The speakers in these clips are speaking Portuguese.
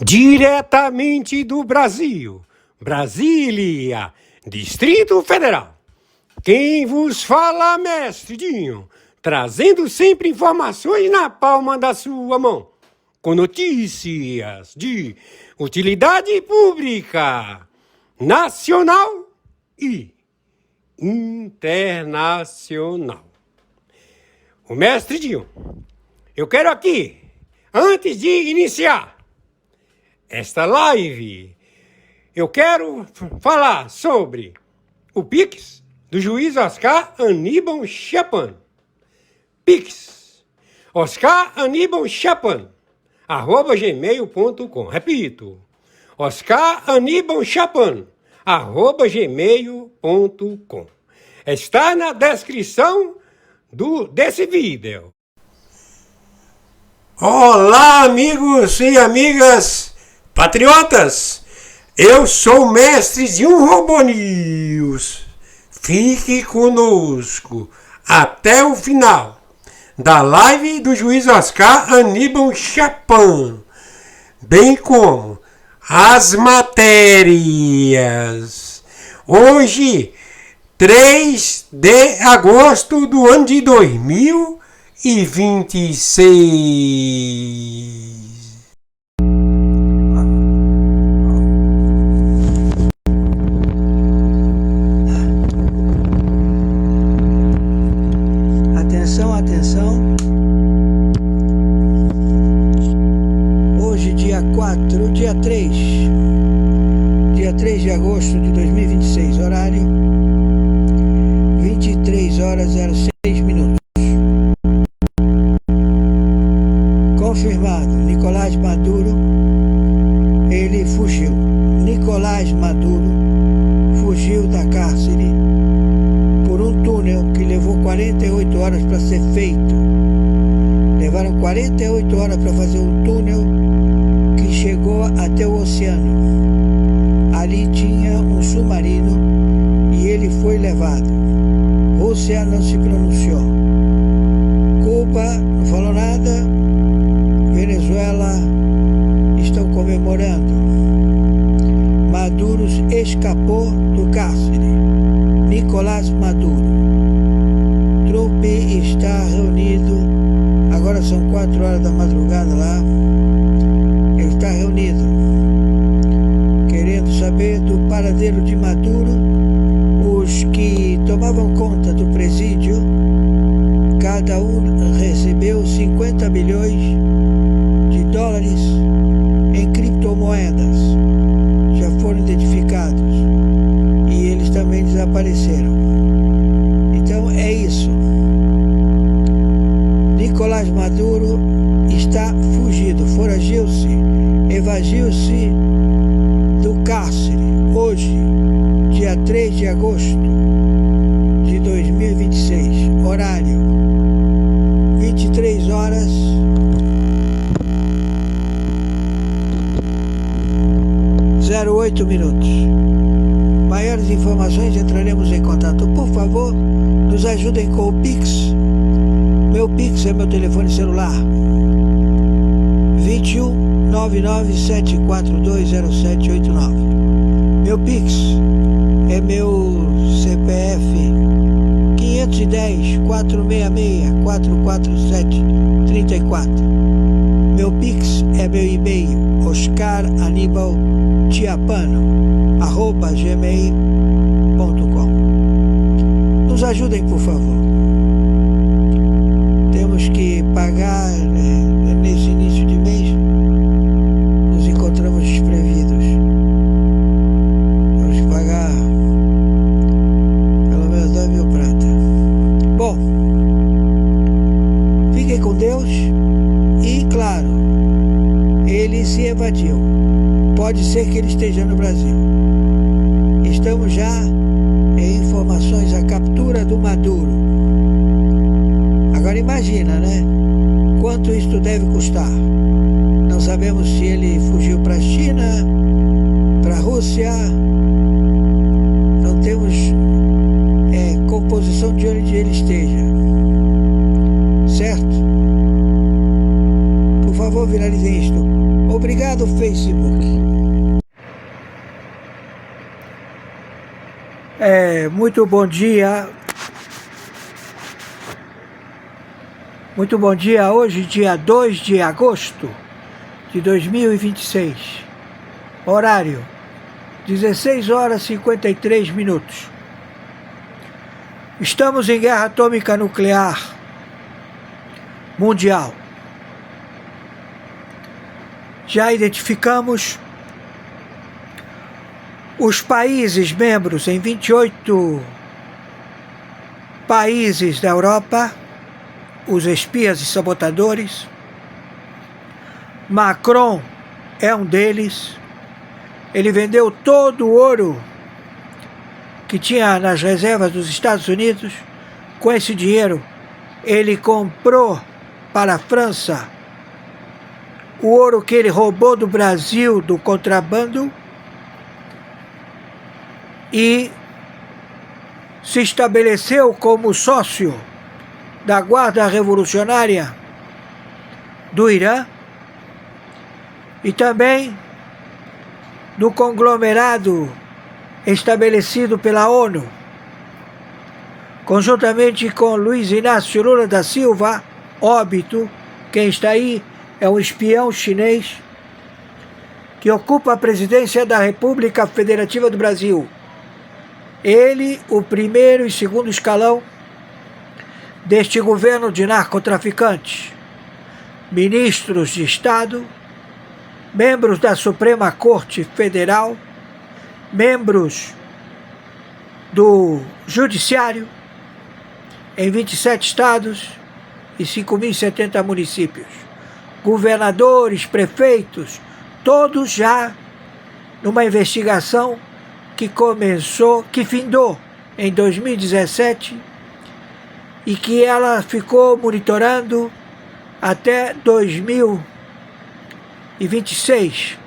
Diretamente do Brasil, Brasília, Distrito Federal. Quem vos fala, mestre Dinho, trazendo sempre informações na palma da sua mão, com notícias de utilidade pública, nacional e internacional. O mestre Dinho, eu quero aqui, antes de iniciar esta live, eu quero falar sobre o Pix do juiz Oscar Aníbal Chapan. Pix, Oscar Aníbal Chapan, @gmail.com. Repito, Oscar Aníbal Chapan, @gmail.com. Está na descrição desse vídeo. Olá, amigos e amigas patriotas, eu sou o mestre de Robô News. Fique conosco até o final da live do juiz Oscar Aníbal Chapan, bem como as matérias. Hoje, 3 de agosto do ano de 2026. Atenção. Hoje, dia 3 de agosto de 2026, horário 23h06. Confirmado, Nicolás Maduro, ele fugiu. Nicolás Maduro fugiu da cárcere por um túnel que levou 48 horas para ser feito. Levaram 48 horas para fazer um túnel que chegou até o oceano. Ali tinha um submarino e ele foi levado. Rússia não se pronunciou. Cuba não falou nada. Venezuela estão comemorando. Maduro escapou do cárcere. Nicolás Maduro. Trump está reunido, agora são 4 horas da madrugada lá. Ele está reunido, querendo saber do paradeiro de Maduro. Os que tomavam conta do presídio, cada um recebeu 50 bilhões de dólares em criptomoedas. Já foram identificados e eles também desapareceram. Então é isso. Nicolás Maduro está fugido, foragiu-se, evadiu-se do cárcere. Hoje, dia 3 de agosto de 2026, horário 23h08. Maiores informações entraremos em contato. Por favor, nos ajudem com o Pix. Meu Pix é meu telefone celular 21 997420789. Meu Pix é meu CPF 510 466 447 34. Meu Pix é meu e-mail oscaranibalchiapano@gmail.com. Nos ajudem, por favor. Temos que pagar nesse início de mês. Nos encontramos desprevidos. Temos que pagar pelo menos 2.000 prata. Bom, fiquem com Deus e, claro, ele se evadiu. Pode ser que ele esteja no Brasil. Estamos já em informações a captura do Maduro. Agora imagina, né? Quanto isto deve custar? Não sabemos se ele fugiu para a China, para a Rússia. Não temos composição de onde ele esteja. Certo? Por favor, viralizem isto. Obrigado. do Facebook. Muito bom dia. Muito bom dia. Hoje, dia 2 de agosto de 2026. Horário, 16 horas e 53 minutos. Estamos em guerra atômica nuclear mundial. Já identificamos os países membros em 28 países da Europa, os espias e sabotadores. Macron é um deles. Ele vendeu todo o ouro que tinha nas reservas dos Estados Unidos. Com esse dinheiro, ele comprou para a França o ouro que ele roubou do Brasil, do contrabando, e se estabeleceu como sócio da Guarda Revolucionária do Irã e também do conglomerado estabelecido pela ONU, conjuntamente com Luiz Inácio Lula da Silva, óbito. Quem está aí é um espião chinês que ocupa a presidência da República Federativa do Brasil. Ele, o primeiro e segundo escalão deste governo de narcotraficantes, ministros de Estado, membros da Suprema Corte Federal, membros do Judiciário em 27 estados e 5.070 municípios, governadores, prefeitos, todos já numa investigação que findou em 2017 e que ela ficou monitorando até 2026.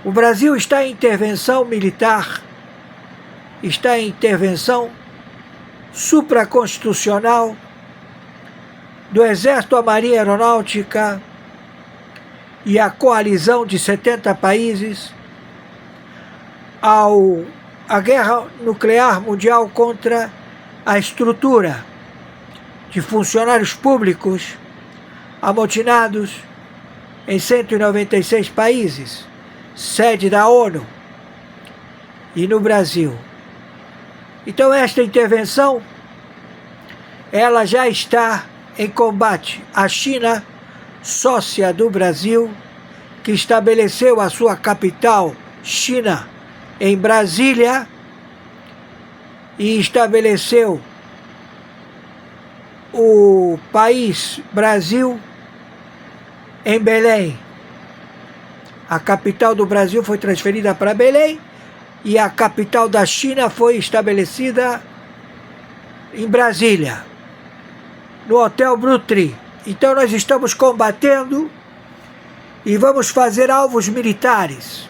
O Brasil está em intervenção militar, está em intervenção supraconstitucional do Exército, a Marinha Aeronáutica e a coalizão de 70 países a guerra nuclear mundial contra a estrutura de funcionários públicos amotinados em 196 países, sede da ONU e no Brasil. Então esta intervenção, ela já está em combate. A China, sócia do Brasil, que estabeleceu a sua capital, China, em Brasília, e estabeleceu o país Brasil em Belém. A capital do Brasil foi transferida para Belém e a capital da China foi estabelecida em Brasília, no Hotel Brutry. Então nós estamos combatendo e vamos fazer alvos militares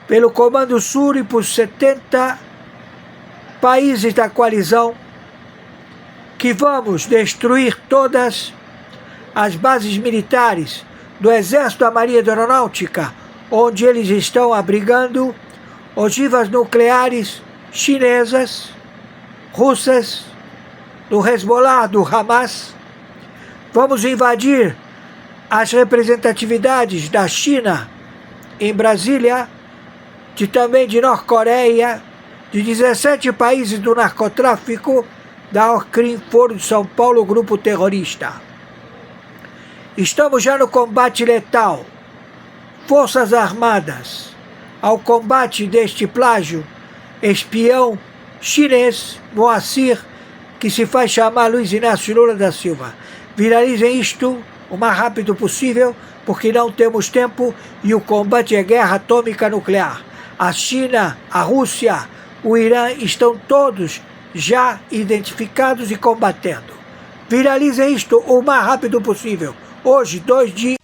pelo Comando Sul e por 70 países da coalizão, que vamos destruir todas as bases militares do Exército, da Marinha Aeronáutica, onde eles estão abrigando ogivas nucleares chinesas, russas, do Hezbollah, do Hamas. Vamos invadir as representatividades da China em Brasília, também de Norte-Coreia, de 17 países do narcotráfico, da Orcrim, Foro de São Paulo, grupo terrorista. Estamos já no combate letal. Forças Armadas, ao combate deste plágio, espião chinês, Moacir, que se faz chamar Luiz Inácio Lula da Silva. Viralizem isto o mais rápido possível, porque não temos tempo e o combate é guerra atômica nuclear. A China, a Rússia, o Irã estão todos já identificados e combatendo. Viralizem isto o mais rápido possível. Hoje, 2 de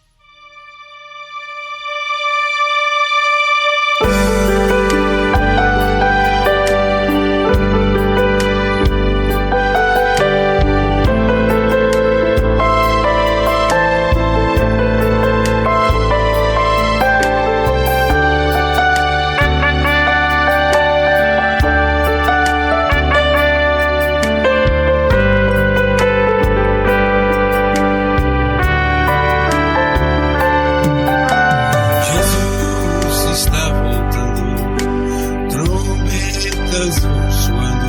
suando.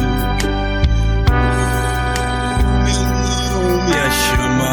Meu nome a chamar.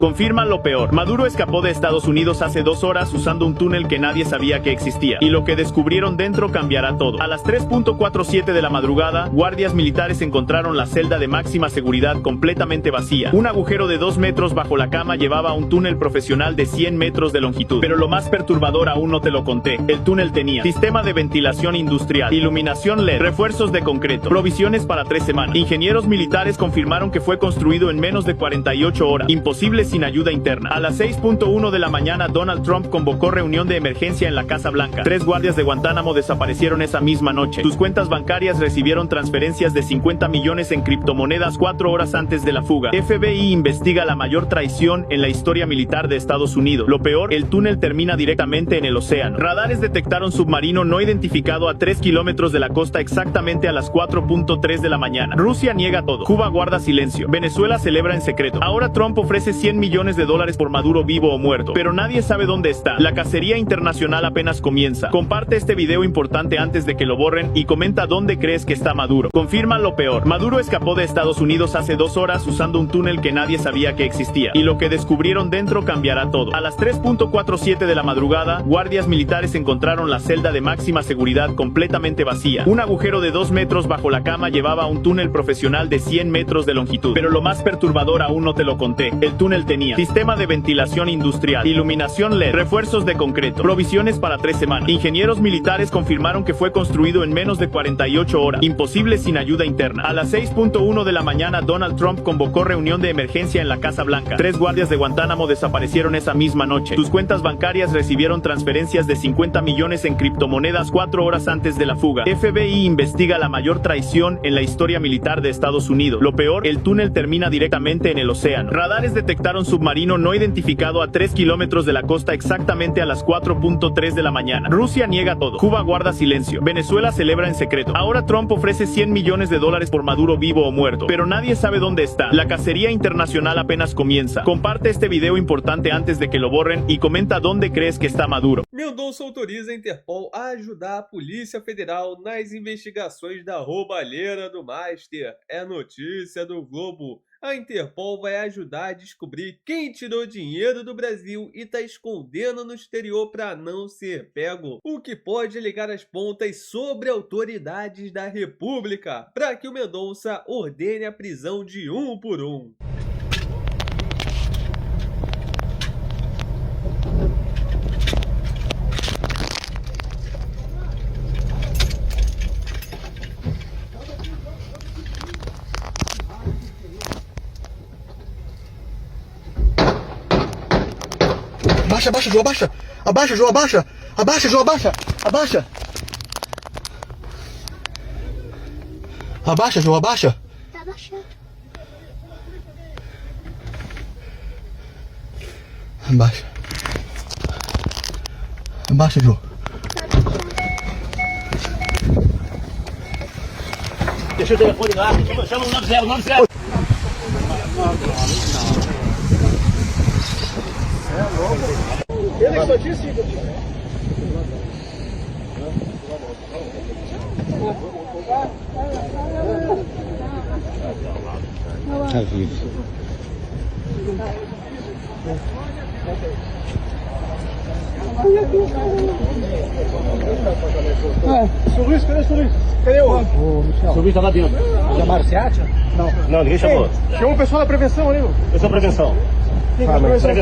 Confirman lo peor. Maduro escapó de Estados Unidos hace 2 horas usando un túnel que nadie sabía que existía. Y lo que descubrieron dentro cambiará todo. A las 3:47 de la madrugada, guardias militares encontraron la celda de máxima seguridad completamente vacía. Un agujero de 2 metros bajo la cama llevaba a un túnel profesional de 100 metros de longitud. Pero lo más perturbador aún no te lo conté. El túnel tenía sistema de ventilación industrial, iluminación LED, refuerzos de concreto, provisiones para 3 semanas. Ingenieros militares confirmaron que fue construido en menos de 48 horas. Imposible sin ayuda interna. A las 6:01 de la mañana, Donald Trump convocó reunión de emergencia en la Casa Blanca. 3 guardias de Guantánamo desaparecieron esa misma noche. Sus cuentas bancarias recibieron transferencias de 50 millones en criptomonedas 4 horas antes de la fuga. FBI investiga la mayor traición en la historia militar de Estados Unidos. Lo peor, el túnel termina directamente en el océano. Radares detectaron submarino no identificado a 3 kilómetros de la costa exactamente a las 4:03 de la mañana. Rusia niega todo. Cuba guarda silencio. Venezuela celebra en secreto. Ahora Trump ofrece 100 millones de dólares por Maduro vivo o muerto, pero nadie sabe dónde está. La cacería internacional apenas comienza. Comparte este video importante antes de que lo borren y comenta dónde crees que está Maduro. Confirma lo peor. Maduro escapó de Estados Unidos hace 2 horas usando un túnel que nadie sabía que existía. Y lo que descubrieron dentro cambiará todo. A las 3:47 de la madrugada, guardias militares encontraron la celda de máxima seguridad completamente vacía. Un agujero de 2 metros bajo la cama llevaba a un túnel profesional de 100 metros de longitud. Pero lo más perturbador aún no te lo conté. El túnel tenía sistema de ventilación industrial, iluminación LED, refuerzos de concreto, provisiones para 3 semanas. Ingenieros militares confirmaron que fue construido en menos de 48 horas. Imposible sin ayuda interna. A las 6:01 de la mañana, Donald Trump convocó reunión de emergencia en la Casa Blanca. 3 guardias de Guantánamo desaparecieron esa misma noche. Sus cuentas bancarias recibieron transferencias de 50 millones en criptomonedas 4 horas antes de la fuga. FBI investiga la mayor traición en la historia militar de Estados Unidos. Lo peor, el túnel termina directamente en el océano. Radares detectaron submarino no identificado a 3 kilómetros de la costa exactamente a las 4:03 de la mañana. Rusia niega todo. Cuba guarda silencio. Venezuela celebra en secreto. Ahora Trump ofrece 100 millones de dólares por Maduro vivo o muerto, pero nadie sabe dónde está. La cacería internacional apenas comienza. Comparte este video importante antes de que lo borren y comenta dónde crees que está Maduro. Mendonça autoriza a Interpol a ajudar a Polícia Federal nas investigações da roubalheira do Master. É notícia do Globo. A Interpol vai ajudar a descobrir quem tirou dinheiro do Brasil e está escondendo no exterior para não ser pego, o que pode ligar as pontas sobre autoridades da República, para que o Mendonça ordene a prisão de um por um. Abaixa, João, abaixa! Abaixa, João, abaixa! Abaixa, João, abaixa! Abaixa! Abaixa, João, abaixa! Tá abaixando. Abaixa. Abaixa, João. Deixa o telefone lá, chama o 90. Ele que só disse. Tá vivo. Seu Luiz, cadê o seu Luiz? Cadê o Michel? Seu Luiz tá lá dentro. Chamaram SEAT? Não, ninguém chamou. Chama o pessoal da prevenção ali. Eu sou prevenção.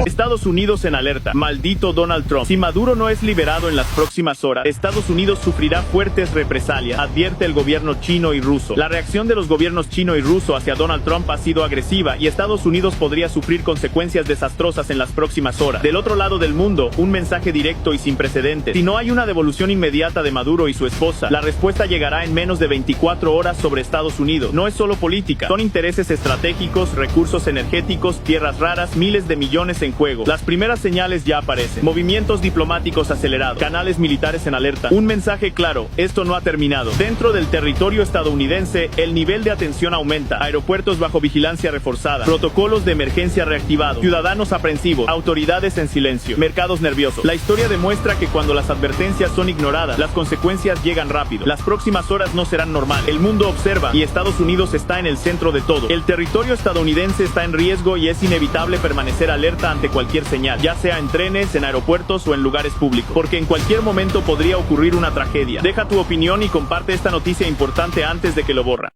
Estados Unidos en alerta. Maldito Donald Trump. Si Maduro no es liberado en las próximas horas, Estados Unidos sufrirá fuertes represalias, advierte el gobierno chino y ruso. La reacción de los gobiernos chino y ruso hacia Donald Trump ha sido agresiva y Estados Unidos podría sufrir consecuencias desastrosas en las próximas horas. Del otro lado del mundo, un mensaje directo y sin precedentes. Si no hay una devolución inmediata de Maduro y su esposa, la respuesta llegará en menos de 24 horas sobre Estados Unidos. No es solo política, son intereses estratégicos, recursos energéticos, tierras raras, miles miles de millones en juego. Las primeras señales ya aparecen. Movimientos diplomáticos acelerados, canales militares en alerta. Un mensaje claro, esto no ha terminado. Dentro del territorio estadounidense, el nivel de atención aumenta. Aeropuertos bajo vigilancia reforzada, protocolos de emergencia reactivados, ciudadanos aprensivos, autoridades en silencio, mercados nerviosos. La historia demuestra que cuando las advertencias son ignoradas, las consecuencias llegan rápido. Las próximas horas no serán normales. El mundo observa y Estados Unidos está en el centro de todo. El territorio estadounidense está en riesgo y es inevitable permanecer alerta ante cualquier señal, ya sea en trenes, en aeropuertos o en lugares públicos, porque en cualquier momento podría ocurrir una tragedia. Deja tu opinión y comparte esta noticia importante antes de que lo borren.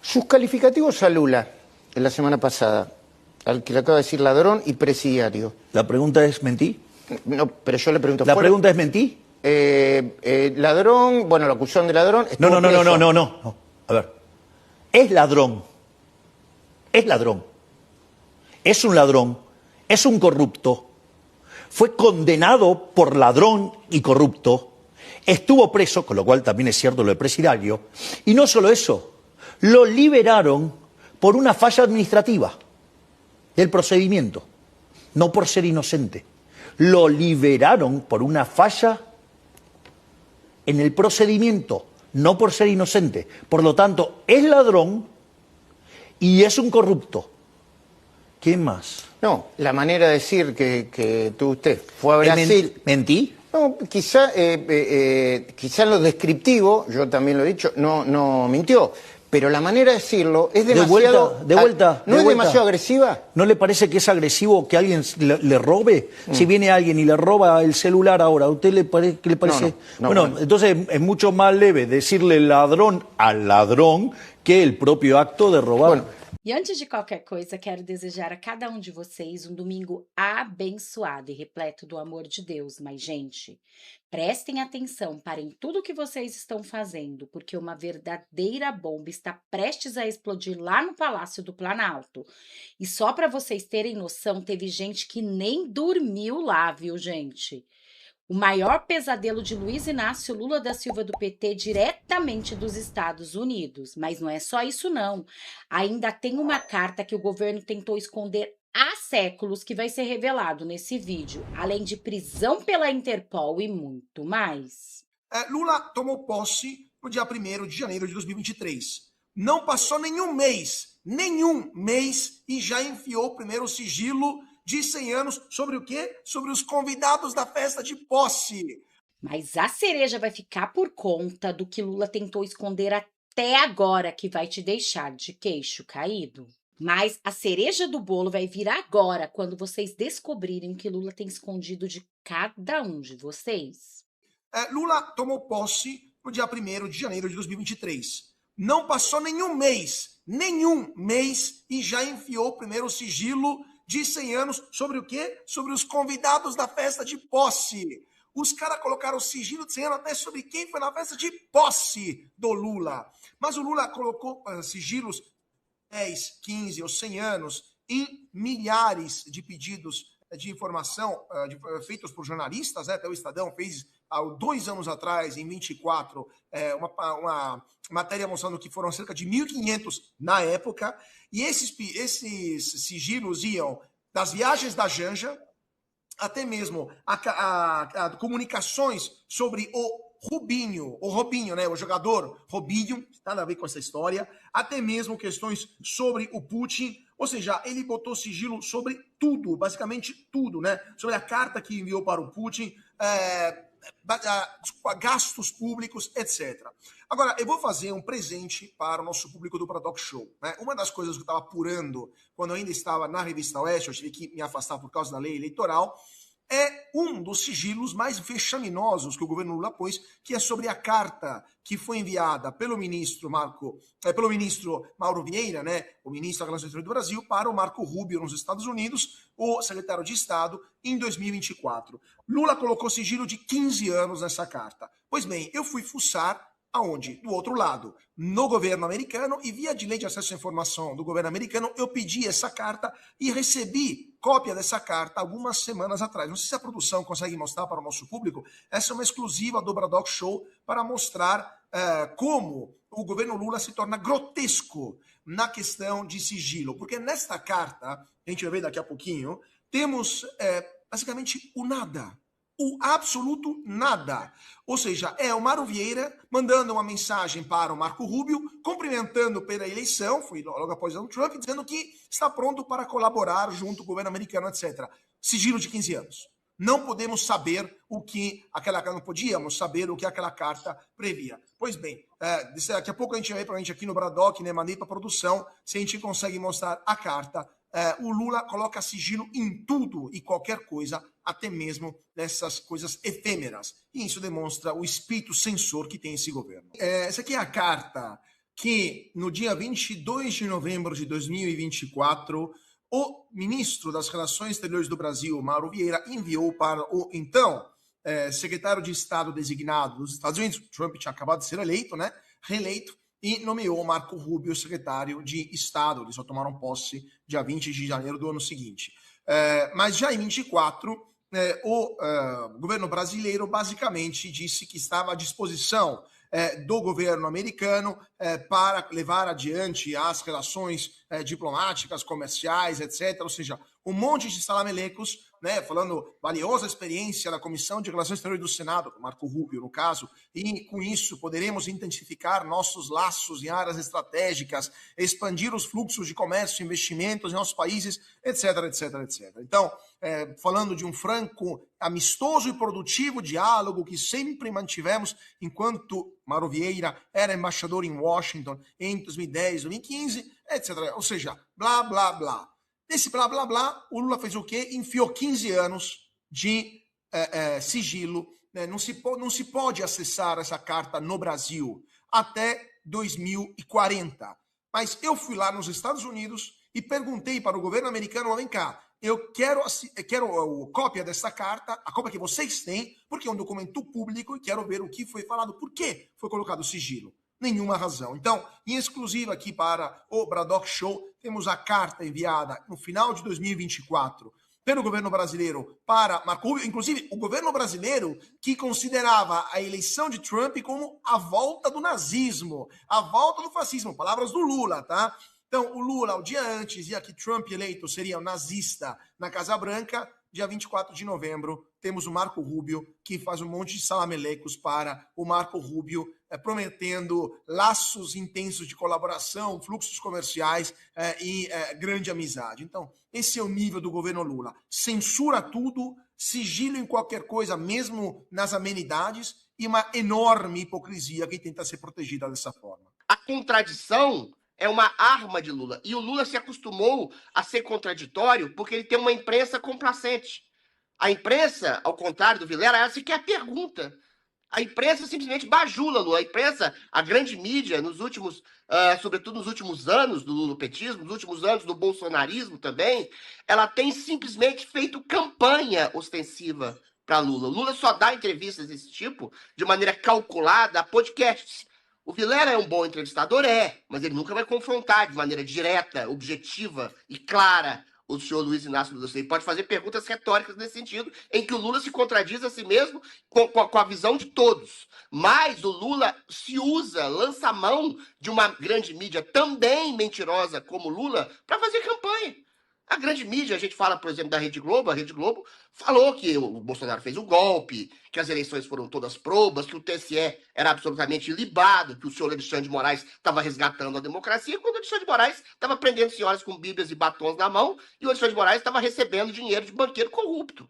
Sus calificativos a Lula en la semana pasada, al que le acaba de decir ladrón y presidiario. La pregunta es, ¿mentí? No, pero yo le pregunto... ¿La pregunta es mentí? Ladrón, bueno, la acusación de ladrón... No. A ver, es ladrón. Es ladrón. Es un ladrón. Es un corrupto. Fue condenado por ladrón y corrupto. Estuvo preso, con lo cual también es cierto lo de presidiario. Y no solo eso, lo liberaron por una falla administrativa del procedimiento, no por ser inocente. Lo liberaron por una falla en el procedimiento, no por ser inocente. Por lo tanto, es ladrón y es un corrupto. ¿Qué más? No, la manera de decir que tuvo usted fue a Brasil... ¿Mentí? No, quizá en lo descriptivo, yo también lo he dicho, no mintió. Pero la manera de decirlo es demasiado... De vuelta. ¿No es demasiado agresiva? ¿No le parece que es agresivo que alguien le robe? Si viene alguien y le roba el celular ahora, ¿a usted qué le parece? Bueno, entonces es mucho más leve decirle ladrón al ladrón que el propio acto de robar. Bueno. E antes de qualquer coisa, quero desejar a cada de vocês domingo abençoado e repleto do amor de Deus. Mas, gente, prestem atenção, parem tudo o que vocês estão fazendo, porque uma verdadeira bomba está prestes a explodir lá no Palácio do Planalto. E só para vocês terem noção, teve gente que nem dormiu lá, viu, gente? O maior pesadelo de Luiz Inácio Lula da Silva do PT diretamente dos Estados Unidos. Mas não é só isso não. Ainda tem uma carta que o governo tentou esconder há séculos que vai ser revelado nesse vídeo, além de prisão pela Interpol e muito mais. Lula tomou posse no dia 1º de janeiro de 2023. Não passou nenhum mês, e já enfiou o primeiro sigilo de 100 anos sobre o quê? Sobre os convidados da festa de posse. Mas a cereja vai ficar por conta do que Lula tentou esconder até agora, que vai te deixar de queixo caído. Mas a cereja do bolo vai vir agora, quando vocês descobrirem o que Lula tem escondido de cada de vocês. Lula tomou posse no dia 1º de janeiro de 2023. Não passou nenhum mês, e já enfiou o primeiro sigilo de 100 anos sobre o quê? Sobre os convidados da festa de posse. Os caras colocaram o sigilo de 100 anos até sobre quem foi na festa de posse do Lula. Mas o Lula colocou sigilos 10, 15 ou 100 anos em milhares de pedidos de informação feitos por jornalistas. Até o Estadão fez há 2 anos atrás, em 24, uma matéria mostrando que foram cerca de 1.500 na época. E esses sigilos iam das viagens da Janja, até mesmo a comunicações sobre o Robinho, né, o jogador Robinho, nada a ver com essa história, até mesmo questões sobre o Putin, ou seja, ele botou sigilo sobre tudo, basicamente tudo, né, sobre a carta que enviou para o Putin, gastos públicos, etc. Agora, eu vou fazer um presente para o nosso público do Paradox Show, né? Uma das coisas que eu estava apurando quando eu ainda estava na Revista Oeste, eu tive que me afastar por causa da lei eleitoral, é um dos sigilos mais vexaminosos que o governo Lula pôs, que é sobre a carta que foi enviada pelo ministro Mauro Vieira, né, o ministro da Relações Exteriores do Brasil, para o Marco Rubio nos Estados Unidos, o secretário de Estado, em 2024. Lula colocou sigilo de 15 anos nessa carta. Pois bem, eu fui fuçar aonde? Do outro lado, no governo americano, e via de lei de acesso à informação do governo americano, eu pedi essa carta e recebi cópia dessa carta algumas semanas atrás. Não sei se a produção consegue mostrar para o nosso público. Essa é uma exclusiva do Paradox Show para mostrar como o governo Lula se torna grotesco na questão de sigilo. Porque nesta carta, a gente vai ver daqui a pouquinho, temos basicamente o nada. O absoluto nada. Ou seja, é o Mauro Vieira mandando uma mensagem para o Marco Rubio, cumprimentando pela eleição, foi logo após o Trump, dizendo que está pronto para colaborar junto com o governo americano, etc. Sigilo de 15 anos. Não podemos saber o que não podíamos saber o que aquela carta previa. Pois bem, daqui a pouco a gente vai provavelmente aqui no Bradock, né, mandei para produção, se a gente consegue mostrar a carta. O Lula coloca sigilo em tudo e qualquer coisa, até mesmo nessas coisas efêmeras. E isso demonstra o espírito censor que tem esse governo. Essa aqui é a carta que, no dia 22 de novembro de 2024, o ministro das Relações Exteriores do Brasil, Mauro Vieira, enviou para o então secretário de Estado designado dos Estados Unidos. Trump tinha acabado de ser eleito, né? Reeleito. E nomeou Marco Rubio secretário de Estado. Eles só tomaram posse dia 20 de janeiro do ano seguinte. Mas já em 24, o governo brasileiro basicamente disse que estava à disposição do governo americano para levar adiante as relações diplomáticas, comerciais, etc. Ou seja, um monte de salamelecos, né, falando valiosa experiência da Comissão de Relações Exteriores do Senado, Marco Rubio, no caso, e com isso poderemos intensificar nossos laços em áreas estratégicas, expandir os fluxos de comércio e investimentos em nossos países, etc, etc, etc. Então, falando de um franco, amistoso e produtivo diálogo que sempre mantivemos enquanto Mauro Vieira era embaixador em Washington em 2010, 2015, etc. Ou seja, blá, blá, blá. Nesse blá, blá, blá, o Lula fez o quê? Enfiou 15 anos de sigilo. Né? Não se pode acessar essa carta no Brasil até 2040. Mas eu fui lá nos Estados Unidos e perguntei para o governo americano, vem cá, eu quero a cópia dessa carta, a cópia que vocês têm, porque é um documento público e quero ver o que foi falado, por que foi colocado sigilo. Nenhuma razão. Então, em exclusiva aqui para o Bradock Show, temos a carta enviada no final de 2024 pelo governo brasileiro para Marco Rubio, inclusive o governo brasileiro que considerava a eleição de Trump como a volta do nazismo, a volta do fascismo, palavras do Lula, tá? Então, o Lula, o dia antes, dizia que Trump eleito seria um nazista na Casa Branca. Dia 24 de novembro, temos o Marco Rubio, que faz um monte de salamelecos para o Marco Rubio, prometendo laços intensos de colaboração, fluxos comerciais e grande amizade. Então, esse é o nível do governo Lula. Censura tudo, sigilo em qualquer coisa, mesmo nas amenidades, e uma enorme hipocrisia que tenta ser protegida dessa forma. A contradição é uma arma de Lula. E o Lula se acostumou a ser contraditório porque ele tem uma imprensa complacente. A imprensa, ao contrário do Vilela, ela sequer pergunta. A imprensa simplesmente bajula Lula. A imprensa, a grande mídia, sobretudo nos últimos anos do lulopetismo, nos últimos anos do bolsonarismo também, ela tem simplesmente feito campanha ostensiva para Lula. O Lula só dá entrevistas desse tipo de maneira calculada a podcasts. O Vilela é um bom entrevistador? Mas ele nunca vai confrontar de maneira direta, objetiva e clara o senhor Luiz Inácio Lula. Ele pode fazer perguntas retóricas nesse sentido, em que o Lula se contradiz a si mesmo com a visão de todos. Mas o Lula lança a mão de uma grande mídia também mentirosa como o Lula para fazer campanha. A grande mídia, a gente fala, por exemplo, da Rede Globo, a Rede Globo falou que o Bolsonaro fez o golpe, que as eleições foram todas probas, que o TSE era absolutamente ilibado, que o senhor Alexandre de Moraes estava resgatando a democracia, quando o Alexandre de Moraes estava prendendo senhoras com bíblias e batons na mão, e o Alexandre de Moraes estava recebendo dinheiro de banqueiro corrupto,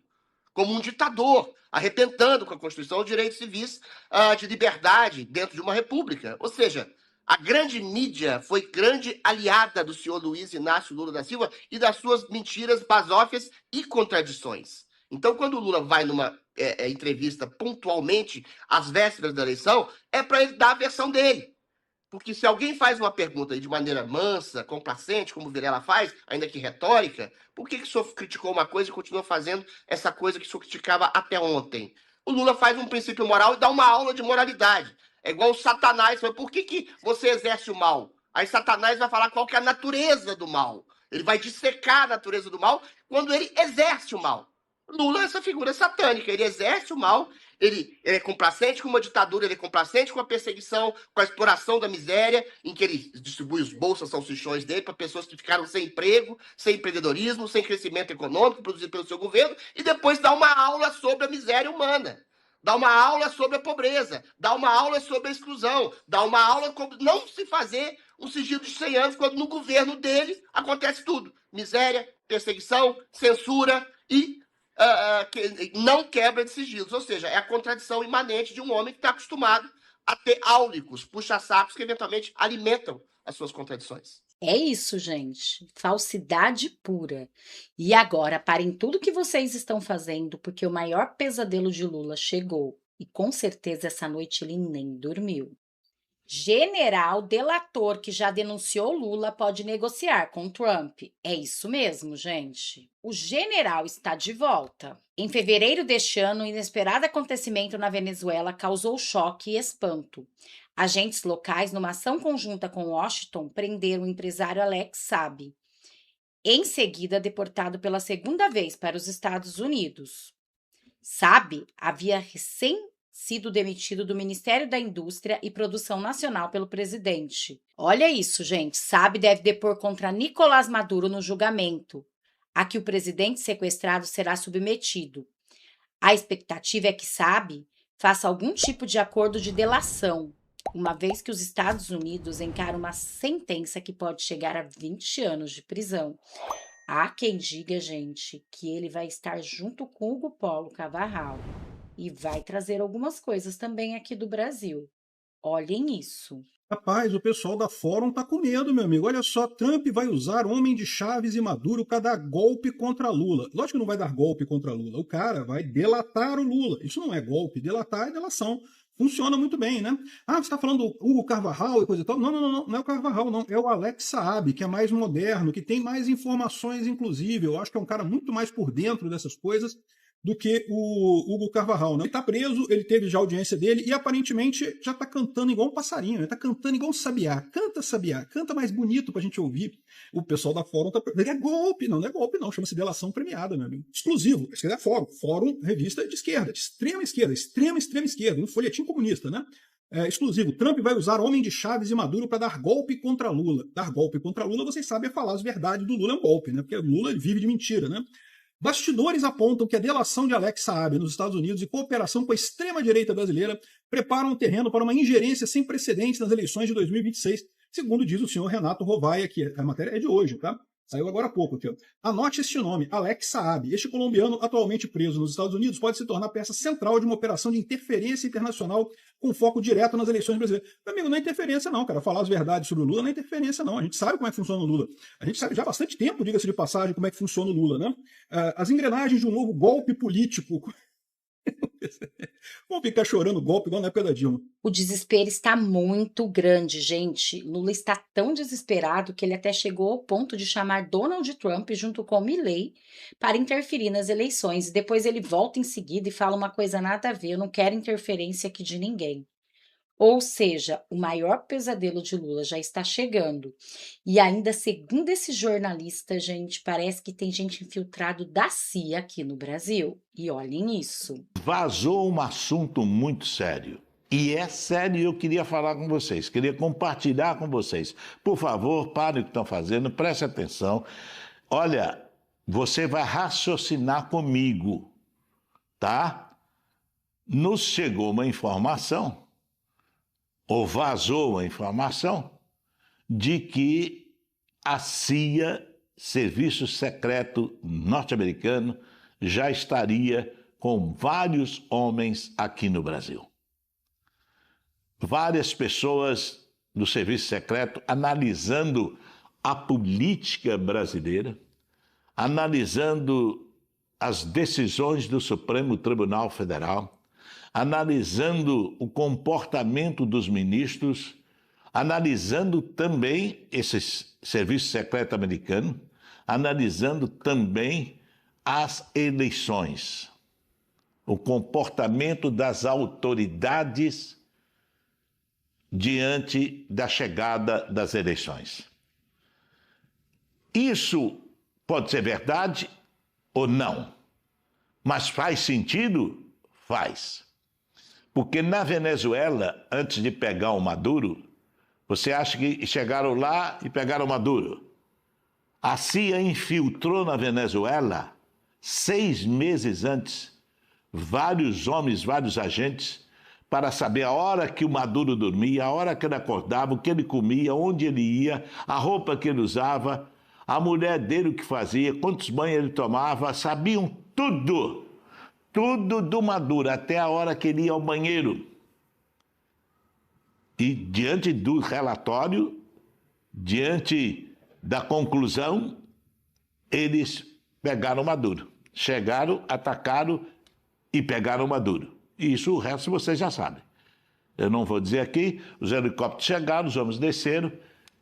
como um ditador, arrebentando com a Constituição os direitos civis de liberdade dentro de uma república. Ou seja, a grande mídia foi grande aliada do senhor Luiz Inácio Lula da Silva e das suas mentiras basófias e contradições. Então, quando o Lula vai numa entrevista pontualmente às vésperas da eleição, é para ele dar a versão dele. Porque se alguém faz uma pergunta de maneira mansa, complacente, como o Vilela faz, ainda que retórica, por que o senhor criticou uma coisa e continua fazendo essa coisa que o senhor criticava até ontem? O Lula faz um princípio moral e dá uma aula de moralidade. É igual o Satanás. Por que você exerce o mal? Aí Satanás vai falar qual que é a natureza do mal. Ele vai dissecar a natureza do mal quando ele exerce o mal. Lula é essa figura satânica. Ele exerce o mal Ele é complacente com uma ditadura, ele é complacente com a perseguição, com a exploração da miséria, em que ele distribui os bolsas salsichões dele para pessoas que ficaram sem emprego, sem empreendedorismo, sem crescimento econômico produzido pelo seu governo, e depois dá uma aula sobre a miséria humana. Dá uma aula sobre a pobreza, dá uma aula sobre a exclusão, dá uma aula como não se fazer um sigilo de 100 anos quando no governo dele acontece tudo. Miséria, perseguição, censura e não quebra de sigilos. Ou seja, é a contradição imanente de um homem que está acostumado a ter áulicos, puxa-sacos que eventualmente alimentam as suas contradições. É isso, gente. Falsidade pura. E agora, parem tudo que vocês estão fazendo, porque o maior pesadelo de Lula chegou. E com certeza essa noite ele nem dormiu. General delator que já denunciou Lula pode negociar com Trump. É isso mesmo, gente. O general está de volta. Em fevereiro deste ano, um inesperado acontecimento na Venezuela causou choque e espanto. Agentes locais, numa ação conjunta com Washington, prenderam o empresário Alex Saab. Em seguida, deportado pela segunda vez para os Estados Unidos. Saab havia recém sido demitido do Ministério da Indústria e Produção Nacional pelo presidente. Olha isso, gente. Saab deve depor contra Nicolás Maduro no julgamento, a que o presidente sequestrado será submetido. A expectativa é que Saab faça algum tipo de acordo de delação, uma vez que os Estados Unidos encaram uma sentença que pode chegar a 20 anos de prisão. Há quem diga, gente, que ele vai estar junto com Hugo Polo Carvalhal e vai trazer algumas coisas também aqui do Brasil. Olhem isso. Rapaz, o pessoal da Fórum tá com medo, meu amigo. Olha só, Trump vai usar homem de Chaves e Maduro para dar golpe contra Lula. Lógico que não vai dar golpe contra Lula. O cara vai delatar o Lula. Isso não é golpe. Delatar é delação. Funciona muito bem, né? Ah, você está falando Hugo Carvalhal e coisa e tal. Não é o Carvalhal, não. É o Alex Saab, que é mais moderno, que tem mais informações, inclusive. Eu acho que é um cara muito mais por dentro dessas coisas do que o Hugo Carvalhal, né? Ele está preso, ele teve já a audiência dele e aparentemente já está cantando igual um passarinho, né? Está cantando igual um sabiá. Canta sabiá, canta mais bonito para a gente ouvir. O pessoal da Fórum está... É golpe, não é golpe não, chama-se delação premiada, meu amigo. Exclusivo, escreve a Fórum. Fórum, revista de esquerda, de extrema esquerda, um folhetim comunista, né? Exclusivo, Trump vai usar homem de Chaves e Maduro para dar golpe contra Lula. Dar golpe contra Lula, vocês sabem, é falar as verdades do Lula é um golpe, né? Porque Lula ele vive de mentira, né? Bastidores apontam que a delação de Alex Saab nos Estados Unidos e cooperação com a extrema-direita brasileira preparam um terreno para uma ingerência sem precedentes nas eleições de 2026, segundo diz o senhor Renato Rovaia, que a matéria é de hoje, tá? Saiu agora há pouco aqui. Anote este nome, Alex Saab. Este colombiano, atualmente preso nos Estados Unidos, pode se tornar peça central de uma operação de interferência internacional com foco direto nas eleições brasileiras. Meu amigo, não é interferência não, cara. Falar as verdades sobre o Lula não é interferência não. A gente sabe como é que funciona o Lula. A gente sabe já há bastante tempo, diga-se de passagem, como é que funciona o Lula, né? As engrenagens de um novo golpe político... Vamos ficar chorando golpe igual na época da Dilma. O desespero está muito grande, gente. Lula está tão desesperado que ele até chegou ao ponto de chamar Donald Trump junto com Milley para interferir nas eleições. E depois ele volta em seguida e fala uma coisa nada a ver. Eu não quero interferência aqui de ninguém. Ou seja, o maior pesadelo de Lula já está chegando. E ainda, segundo esse jornalista, gente, parece que tem gente infiltrado da CIA aqui no Brasil. E olhem isso. Vazou um assunto muito sério. E é sério e eu queria falar com vocês, queria compartilhar com vocês. Por favor, parem o que estão fazendo, preste atenção. Olha, você vai raciocinar comigo, tá? Nos chegou uma informação, ou vazou a informação, de que a CIA, Serviço Secreto Norte-Americano, já estaria com vários homens aqui no Brasil. Várias pessoas do Serviço Secreto analisando a política brasileira, analisando as decisões do Supremo Tribunal Federal, analisando o comportamento dos ministros, analisando também esse Serviço Secreto americano, analisando também as eleições, o comportamento das autoridades diante da chegada das eleições. Isso pode ser verdade ou não, mas faz sentido? Faz. Porque na Venezuela, antes de pegar o Maduro, você acha que chegaram lá e pegaram o Maduro? A CIA infiltrou na Venezuela 6 meses antes vários homens, vários agentes, para saber a hora que o Maduro dormia, a hora que ele acordava, o que ele comia, onde ele ia, a roupa que ele usava, a mulher dele o que fazia, quantos banhos ele tomava, sabiam tudo. Tudo do Maduro, até a hora que ele ia ao banheiro. E diante do relatório, diante da conclusão, eles pegaram o Maduro. Chegaram, atacaram e pegaram o Maduro. Isso o resto vocês já sabem. Eu não vou dizer aqui, os helicópteros chegaram, os homens desceram,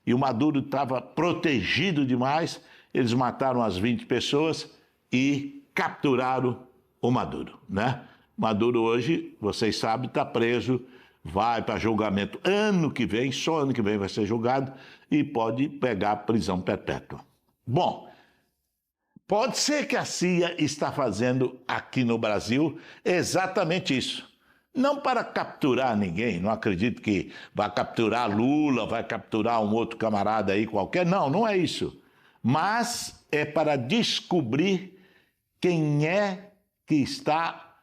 e o Maduro estava protegido demais, eles mataram as 20 pessoas e capturaram o Maduro, né? Maduro hoje, vocês sabem, está preso, vai para julgamento ano que vem, só ano que vem vai ser julgado, e pode pegar prisão perpétua. Bom, pode ser que a CIA está fazendo aqui no Brasil exatamente isso. Não para capturar ninguém, não acredito que vai capturar Lula, vai capturar um outro camarada aí qualquer, não é isso. Mas é para descobrir quem é que está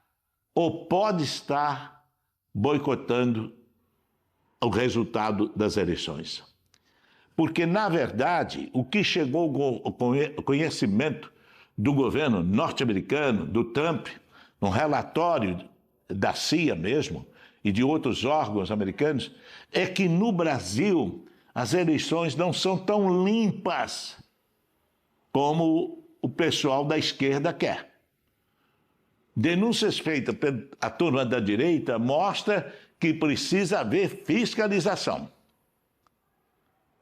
ou pode estar boicotando o resultado das eleições. Porque, na verdade, o que chegou ao conhecimento do governo norte-americano, do Trump, num relatório da CIA mesmo e de outros órgãos americanos, é que no Brasil as eleições não são tão limpas como o pessoal da esquerda quer. Denúncias feitas pela turma da direita mostram que precisa haver fiscalização.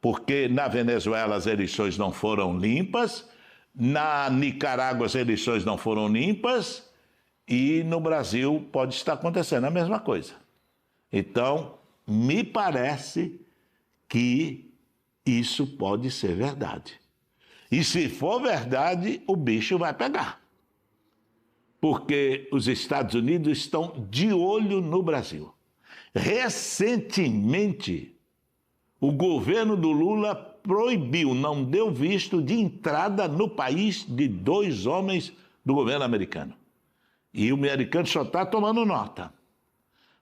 Porque na Venezuela as eleições não foram limpas, na Nicarágua as eleições não foram limpas e no Brasil pode estar acontecendo a mesma coisa. Então, me parece que isso pode ser verdade. E se for verdade, o bicho vai pegar. Porque os Estados Unidos estão de olho no Brasil. Recentemente, o governo do Lula proibiu, não deu visto de entrada no país de 2 homens do governo americano. E o americano só está tomando nota.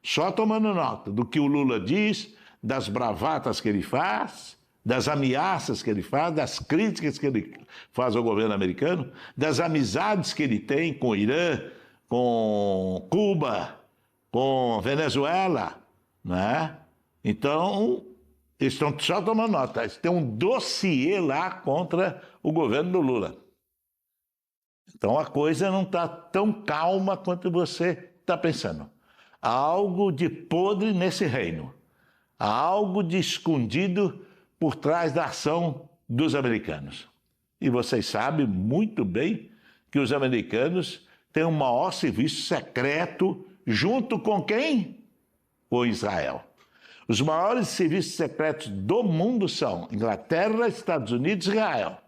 Só tomando nota do que o Lula diz, das bravatas que ele faz, das ameaças que ele faz, das críticas que ele faz ao governo americano, das amizades que ele tem com o Irã, com Cuba, com Venezuela, né? Então, eles estão só tomando nota. Tem um dossiê lá contra o governo do Lula. Então, a coisa não está tão calma quanto você está pensando. Há algo de podre nesse reino. Há algo de escondido por trás da ação dos americanos. E vocês sabem muito bem que os americanos têm o maior serviço secreto junto com quem? Com Israel. Os maiores serviços secretos do mundo são Inglaterra, Estados Unidos e Israel.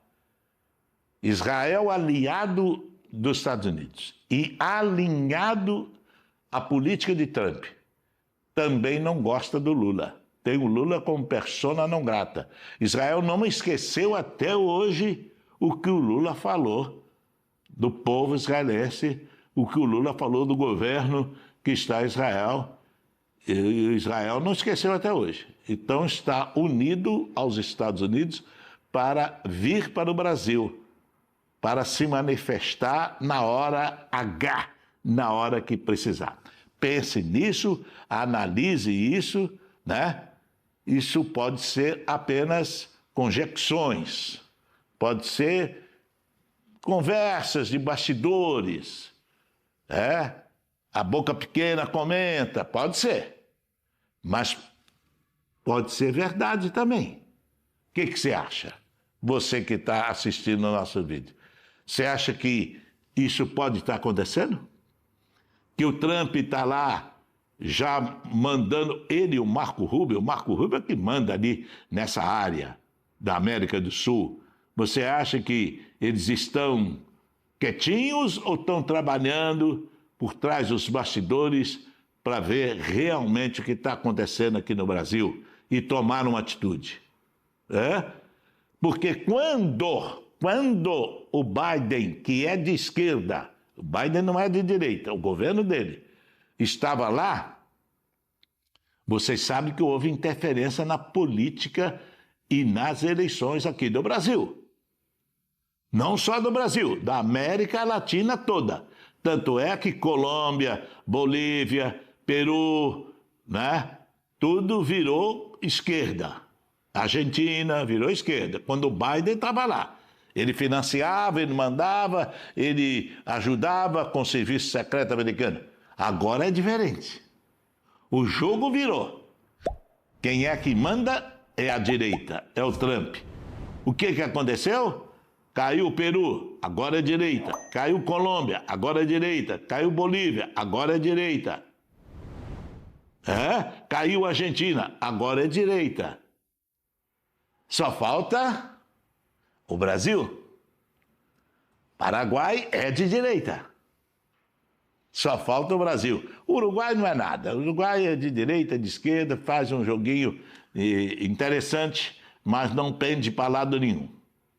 Israel aliado dos Estados Unidos e alinhado à política de Trump. Também não gosta do Lula. Tem o Lula como persona não grata. Israel não esqueceu até hoje o que o Lula falou do povo israelense, o que o Lula falou do governo que está em Israel. E Israel não esqueceu até hoje. Então está unido aos Estados Unidos para vir para o Brasil, para se manifestar na hora H, na hora que precisar. Pense nisso, analise isso, né? Isso pode ser apenas conjecções, pode ser conversas de bastidores, a boca pequena comenta, pode ser, mas pode ser verdade também. O que você acha? Você que está assistindo o nosso vídeo, você acha que isso pode estar acontecendo? Que o Trump está lá já mandando ele e o Marco Rubio é que manda ali nessa área da América do Sul. Você acha que eles estão quietinhos ou estão trabalhando por trás dos bastidores para ver realmente o que está acontecendo aqui no Brasil e tomar uma atitude. Porque quando o Biden, que é de esquerda, o Biden não é de direita, o governo dele estava lá, vocês sabem que houve interferência na política e nas eleições aqui do Brasil. Não só do Brasil, da América Latina toda. Tanto é que Colômbia, Bolívia, Peru, né? Tudo virou esquerda. Argentina virou esquerda, quando o Biden estava lá. Ele financiava, ele mandava, ele ajudava com o serviço secreto americano. Agora é diferente. O jogo virou. Quem é que manda é a direita, é o Trump. O que aconteceu? Caiu o Peru, agora é direita. Caiu Colômbia, agora é direita. Caiu Bolívia, agora é direita. Caiu Argentina, agora é direita. Só falta o Brasil. Paraguai é de direita. Só falta o Brasil. O Uruguai não é nada. O Uruguai é de direita, de esquerda, faz um joguinho interessante, mas não pende para lado nenhum.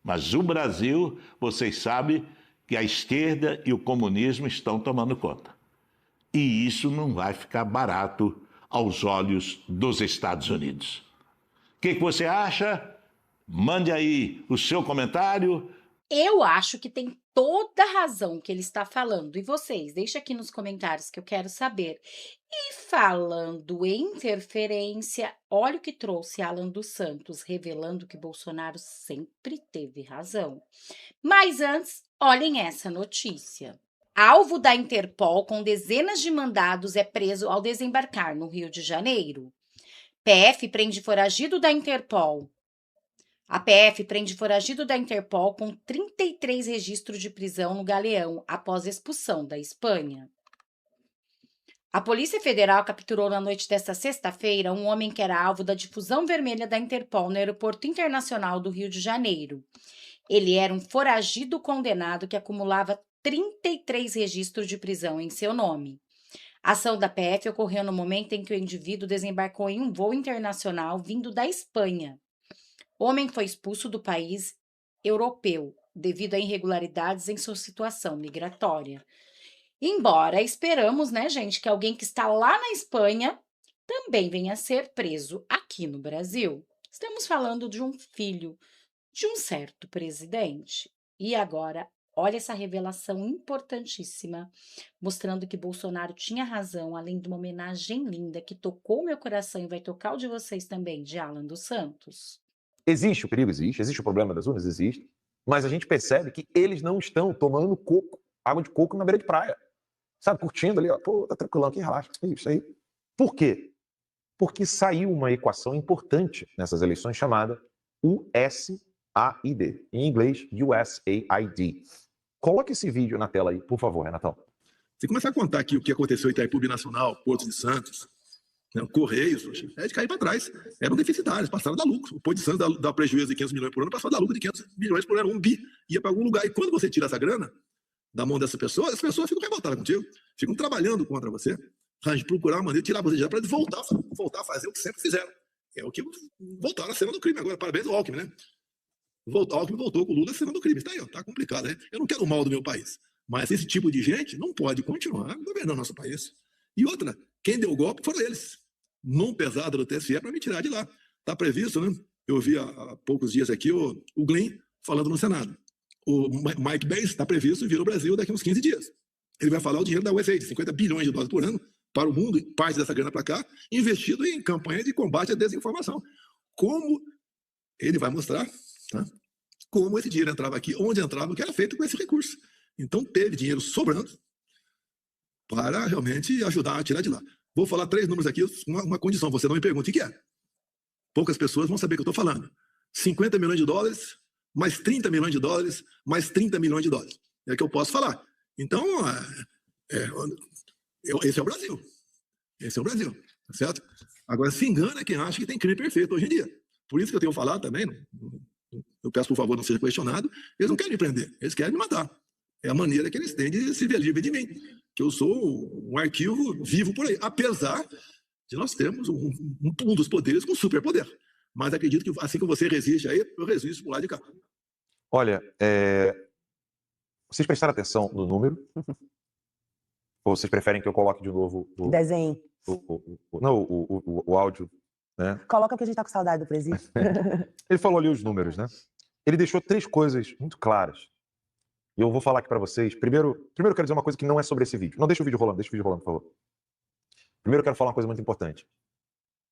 Mas o Brasil, vocês sabem que a esquerda e o comunismo estão tomando conta. E isso não vai ficar barato aos olhos dos Estados Unidos. O que você acha? Mande aí o seu comentário. Eu acho que tem toda a razão que ele está falando. E vocês, deixa aqui nos comentários que eu quero saber. E falando em interferência, olha o que trouxe Alan dos Santos, revelando que Bolsonaro sempre teve razão. Mas antes, olhem essa notícia. Alvo da Interpol com dezenas de mandados é preso ao desembarcar no Rio de Janeiro. PF prende foragido da Interpol. A PF prende foragido da Interpol com 33 registros de prisão no Galeão após expulsão da Espanha. A Polícia Federal capturou na noite desta sexta-feira um homem que era alvo da difusão vermelha da Interpol no Aeroporto Internacional do Rio de Janeiro. Ele era um foragido condenado que acumulava 33 registros de prisão em seu nome. A ação da PF ocorreu no momento em que o indivíduo desembarcou em um voo internacional vindo da Espanha. O homem foi expulso do país europeu devido a irregularidades em sua situação migratória. Embora esperamos, né, gente, que alguém que está lá na Espanha também venha a ser preso aqui no Brasil. Estamos falando de um filho de um certo presidente. E agora, olha essa revelação importantíssima, mostrando que Bolsonaro tinha razão, além de uma homenagem linda que tocou meu coração e vai tocar o de vocês também, de Alan dos Santos. Existe o perigo? Existe o problema das urnas? Existe. Mas a gente percebe que eles não estão tomando água de coco na beira de praia. Sabe, curtindo ali, ó, pô, tá tranquilão aqui, relaxa, isso aí. Por quê? Porque saiu uma equação importante nessas eleições chamada USAID, em inglês USAID. Coloque esse vídeo na tela aí, por favor, Renatão. Se começar a contar aqui o que aconteceu em Itaipu Binacional, Porto de Santos, Correios, é de cair para trás. Eram deficitários, passaram a dar lucro. O Porto de Santos dá prejuízo de 500 milhões por ano, passou a dar lucro de 500 milhões por ano, 1 bi. Ia para algum lugar. E quando você tira essa grana da mão dessa pessoa, as pessoas ficam revoltadas contigo, ficam trabalhando contra você, procurar uma maneira de tirar você de lá para voltar a fazer o que sempre fizeram. É o que voltaram à cena do crime agora. Parabéns ao Alckmin, né? O Alckmin voltou com o Lula à cena do crime. Está aí, ó, tá complicado, né? Eu não quero o mal do meu país, mas esse tipo de gente não pode continuar governando nosso país. E outra, quem deu o golpe foram eles. Mão pesada do TSE para me tirar de lá. Está previsto, né? Eu vi há poucos dias aqui o Glenn falando no Senado. O Mike Pence está previsto vir ao Brasil daqui a uns 15 dias. Ele vai falar o dinheiro da USAID, 50 bilhões de dólares por ano para o mundo, parte dessa grana para cá, investido em campanha de combate à desinformação. Como ele vai mostrar, tá? Como esse dinheiro entrava aqui, onde entrava, o que era feito com esse recurso. Então teve dinheiro sobrando para realmente ajudar a tirar de lá. Vou falar 3 números aqui, uma condição, você não me pergunte o que é. Poucas pessoas vão saber o que eu estou falando. 50 milhões de dólares, mais 30 milhões de dólares, mais 30 milhões de dólares. É o que eu posso falar. Então, esse é o Brasil. Esse é o Brasil, tá certo? Agora, se engana quem acha que tem crime perfeito hoje em dia. Por isso que eu tenho falado também, eu peço por favor não seja questionado, eles não querem me prender, eles querem me matar. É a maneira que eles têm de se ver livre de mim. Que eu sou um arquivo vivo por aí. Apesar de nós termos um dos poderes com superpoder. Mas acredito que assim que você resiste aí, eu resisto por lá de cá. Olha, vocês prestaram atenção no número? Ou vocês preferem que eu coloque de novo o Desenho. o áudio, né? Coloca porque a gente tá com saudade do presídio. Ele falou ali os números, né? Ele deixou 3 coisas muito claras. E eu vou falar aqui para vocês. Primeiro eu quero dizer uma coisa que não é sobre esse vídeo. Não, deixa o vídeo rolando, por favor. Primeiro eu quero falar uma coisa muito importante.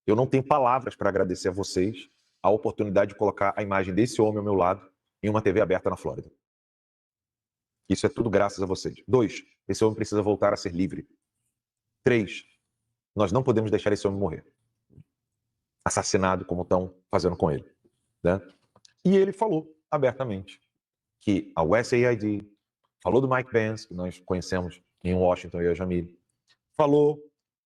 Eu não tenho palavras para agradecer a vocês a oportunidade de colocar a imagem desse homem ao meu lado em uma TV aberta na Flórida. Isso é tudo graças a vocês. 2, esse homem precisa voltar a ser livre. 3, nós não podemos deixar esse homem morrer. Assassinado como estão fazendo com ele. Né? E ele falou abertamente que a USAID, falou do Mike Pence, que nós conhecemos em Washington, eu e a Jamile, falou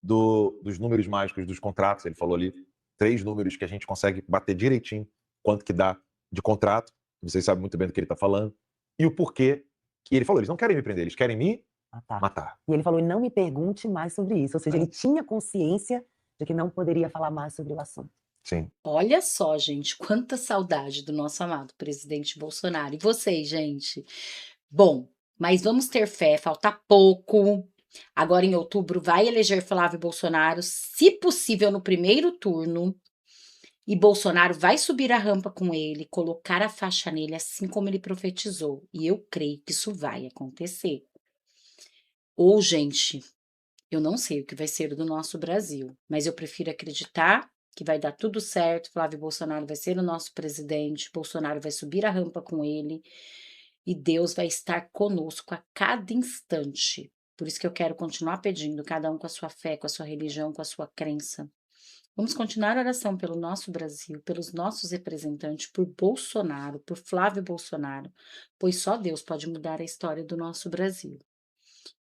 dos números mágicos dos contratos, ele falou ali 3 números que a gente consegue bater direitinho quanto que dá de contrato, vocês sabem muito bem do que ele está falando, e o porquê, que ele falou, eles não querem me prender, eles querem me matar. E ele falou, não me pergunte mais sobre isso, ou seja, ele tinha consciência de que não poderia falar mais sobre o assunto. Sim. Olha só, gente, quanta saudade do nosso amado presidente Bolsonaro. E vocês, gente? Bom, mas vamos ter fé, falta pouco. Agora, em outubro, vai eleger Flávio Bolsonaro, se possível, no primeiro turno. E Bolsonaro vai subir a rampa com ele, colocar a faixa nele, assim como ele profetizou. E eu creio que isso vai acontecer. Ou, gente, eu não sei o que vai ser do nosso Brasil, mas eu prefiro acreditar que vai dar tudo certo, Flávio Bolsonaro vai ser o nosso presidente, Bolsonaro vai subir a rampa com ele e Deus vai estar conosco a cada instante. Por isso que eu quero continuar pedindo, cada um com a sua fé, com a sua religião, com a sua crença. Vamos continuar a oração pelo nosso Brasil, pelos nossos representantes, por Bolsonaro, por Flávio Bolsonaro, pois só Deus pode mudar a história do nosso Brasil.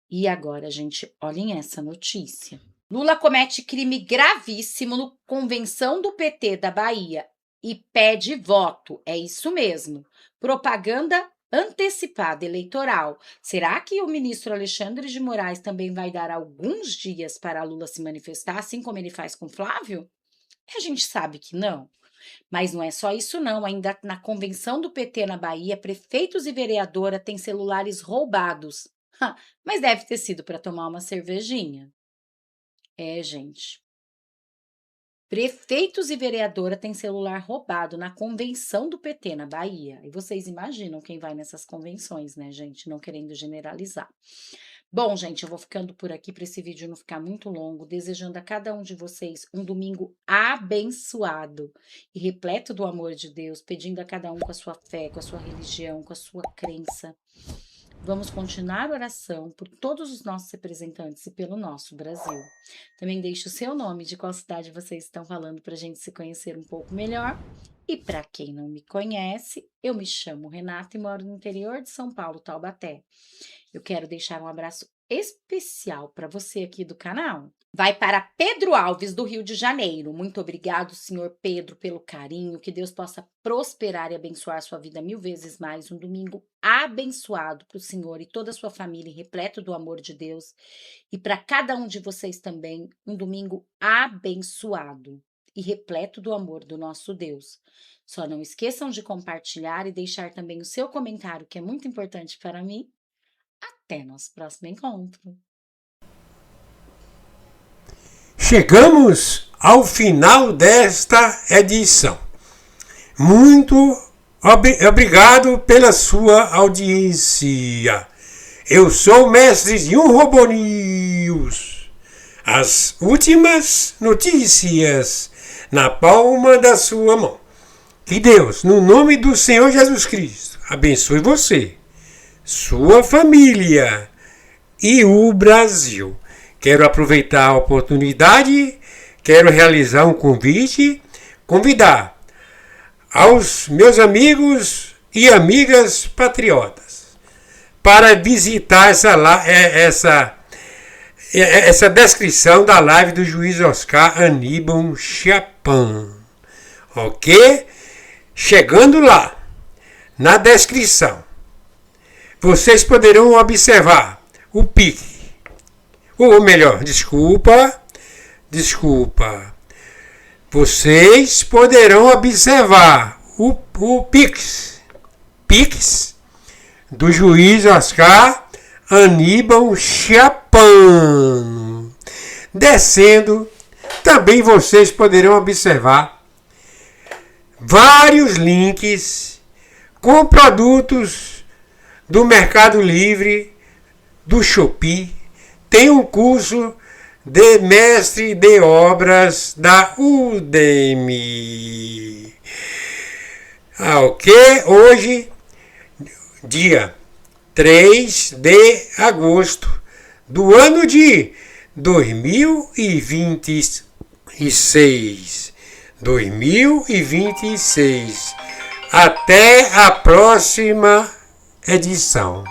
E agora, gente, olhem essa notícia. Lula comete crime gravíssimo na convenção do PT da Bahia e pede voto. É isso mesmo. Propaganda antecipada eleitoral. Será que o ministro Alexandre de Moraes também vai dar alguns dias para Lula se manifestar, assim como ele faz com Flávio? A gente sabe que não. Mas não é só isso não. Ainda na convenção do PT na Bahia, prefeitos e vereadora têm celulares roubados. Mas deve ter sido para tomar uma cervejinha. É, gente. Prefeitos e vereadora têm celular roubado na convenção do PT na Bahia. E vocês imaginam quem vai nessas convenções, né, gente? Não querendo generalizar. Bom, gente, eu vou ficando por aqui para esse vídeo não ficar muito longo, desejando a cada um de vocês um domingo abençoado e repleto do amor de Deus, pedindo a cada um com a sua fé, com a sua religião, com a sua crença. Vamos continuar a oração por todos os nossos representantes e pelo nosso Brasil. Também deixe o seu nome, de qual cidade vocês estão falando, para a gente se conhecer um pouco melhor. E para quem não me conhece, eu me chamo Renata e moro no interior de São Paulo, Taubaté. Eu quero deixar um abraço especial para você aqui do canal. Vai para Pedro Alves, do Rio de Janeiro. Muito obrigado, senhor Pedro, pelo carinho. Que Deus possa prosperar e abençoar sua vida 1000 vezes mais. Um domingo abençoado para o senhor e toda a sua família, repleto do amor de Deus. E para cada um de vocês também, um domingo abençoado e repleto do amor do nosso Deus. Só não esqueçam de compartilhar e deixar também o seu comentário, que é muito importante para mim. Até nosso próximo encontro. Chegamos ao final desta edição. Muito obrigado pela sua audiência. Eu sou o mestre de um Robô News. As últimas notícias na palma da sua mão. Que Deus, no nome do Senhor Jesus Cristo, abençoe você, sua família e o Brasil. Quero aproveitar a oportunidade, quero realizar um convite, convidar aos meus amigos e amigas patriotas para visitar essa descrição da live do juiz Oscar Aníbal Chapan. Ok? Chegando lá, na descrição, vocês poderão observar o PIX. Ou melhor, desculpa. Vocês poderão observar o PIX do juiz Oscar Aníbal Schiappano. Descendo, também vocês poderão observar vários links com produtos do Mercado Livre, do Shopee. Tem um curso de mestre de obras da Udemy. Ok? Hoje, dia 3 de agosto do ano de 2026. Até a próxima edição.